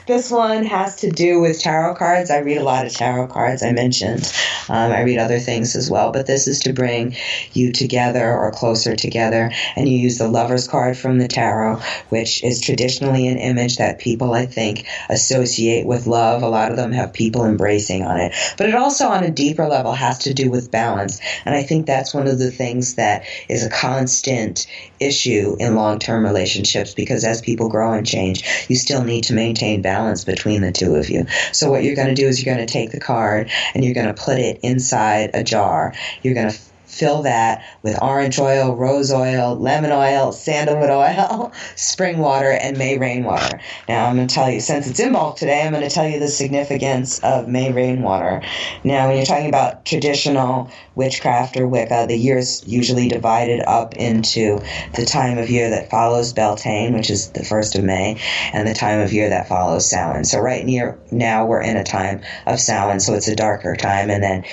This one has to do with tarot cards. I read a lot of tarot cards, I mentioned. I read other things as well, but this is to bring you together or closer together. And you use the Lover's card from the tarot, which is traditionally an image that people, I think, associate with love. A lot of them have people embracing on it. But it also, on a deeper level, has to do with balance. And I think that's one of the things that is a constant issue in long-term relationships, because as people grow and change, you still need to maintain balance between the two of you. So what you're going to do is you're going to take the card and you're going to put it inside a jar. You're going to fill that with orange oil, rose oil, lemon oil, sandalwood oil, spring water, and May rainwater. Now, I'm going to tell you, since it's in bulk today, I'm going to tell you the significance of May rainwater. Now, when you're talking about traditional witchcraft or Wicca, the year's usually divided up into the time of year that follows Beltane, which is the 1st of May, and the time of year that follows Samhain. So right now we're in a time of Samhain, so it's a darker time. And then,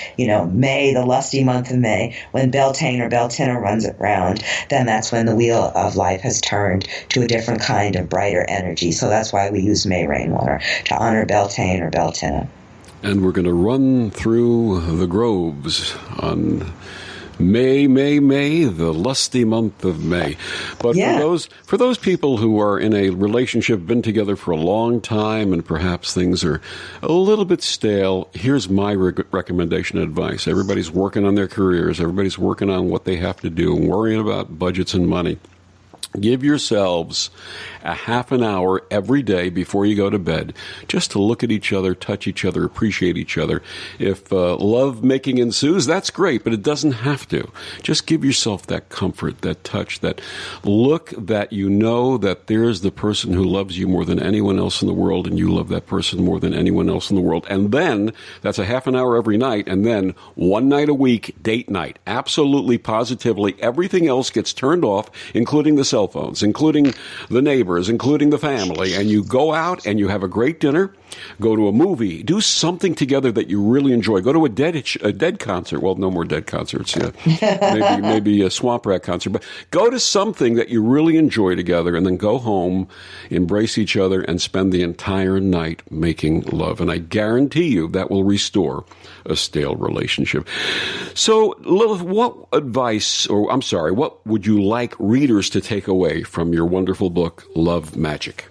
May, the lusty month of May, when Beltane or Beltina runs around, then that's when the wheel of life has turned to a different kind of brighter energy. So that's why we use May rainwater, to honor Beltane or Beltina. And we're going to run through the groves on May, the lusty month of May. But for those people who are in a relationship, been together for a long time, and perhaps things are a little bit stale, here's my recommendation and advice. Everybody's working on their careers. Everybody's working on what they have to do, worrying about budgets and money. Give yourselves a half an hour every day before you go to bed just to look at each other, touch each other, appreciate each other. If love making ensues, that's great, but it doesn't have to. Just give yourself that comfort, that touch, that look that you know that there's the person who loves you more than anyone else in the world, and you love that person more than anyone else in the world. And then, that's a half an hour every night, and then one night a week, date night. Absolutely, positively, everything else gets turned off, including the cell phones, including the neighbors, including the family, and you go out and you have a great dinner, go to a movie, do something together that you really enjoy. Go to a dead concert. Well, no more dead concerts. Yeah. maybe a swamp rat concert. But go to something that you really enjoy together, and then go home, embrace each other, and spend the entire night making love. And I guarantee you that will restore a stale relationship. So, Lilith, what would you like readers to take away from your wonderful book, Love Magick?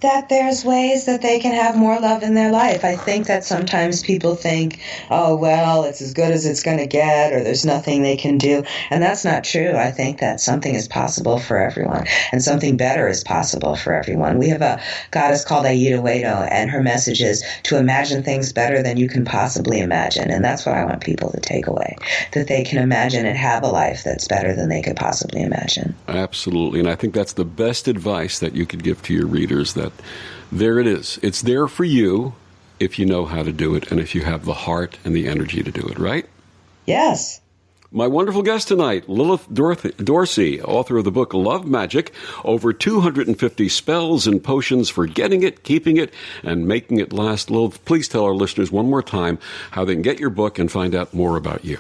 That there's ways that they can have more love in their life. I think that sometimes people think, oh, well, it's as good as it's going to get, or there's nothing they can do. And that's not true. I think that something is possible for everyone, and something better is possible for everyone. We have a goddess called Aida Wedo, and her message is to imagine things better than you can possibly imagine. And that's what I want people to take away, that they can imagine and have a life that's better than they could possibly imagine. Absolutely. And I think that's the best advice that you could give to your readers, that there it is. It's there for you if you know how to do it and if you have the heart and the energy to do it, right? Yes. My wonderful guest tonight, Lilith Dorsey, author of the book Love Magick, over 250 spells and potions for getting it, keeping it, and making it last. Lilith, please tell our listeners one more time how they can get your book and find out more about you.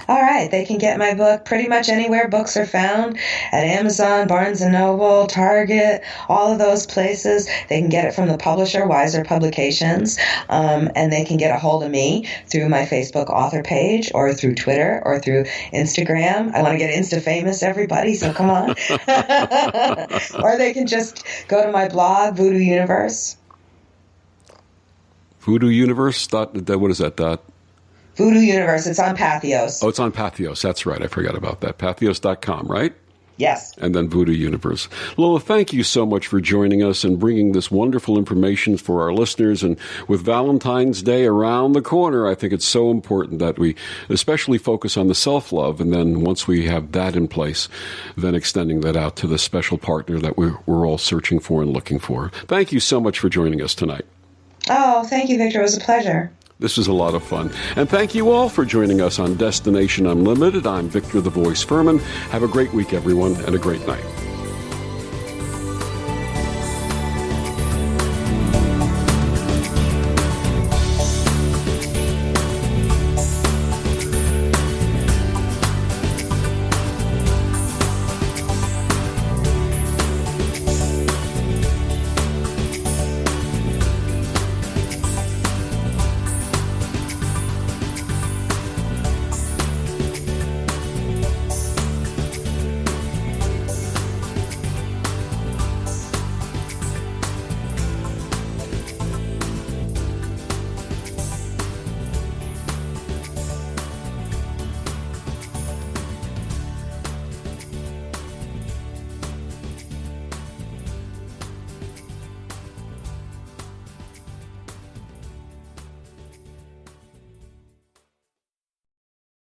All right. They can get my book pretty much anywhere books are found, at Amazon, Barnes & Noble, Target, all of those places. They can get it from the publisher, Wiser Publications, and they can get a hold of me through my Facebook author page, or through Twitter, or through Instagram. I want to get Insta-famous, everybody, so come on. Or they can just go to my blog, Voodoo Universe. Voodoo Universe? What is that? Voodoo Universe. It's on Patheos. Oh, it's on Patheos. That's right. I forgot about that. Patheos.com, right? Yes. And then Voodoo Universe. Lola, thank you so much for joining us and bringing this wonderful information for our listeners. And with Valentine's Day around the corner, I think it's so important that we especially focus on the self-love. And then once we have that in place, then extending that out to the special partner that we're all searching for and looking for. Thank you so much for joining us tonight. Oh, thank you, Victor. It was a pleasure. This was a lot of fun. And thank you all for joining us on Destination Unlimited. I'm Victor the Voice Furman. Have a great week, everyone, and a great night.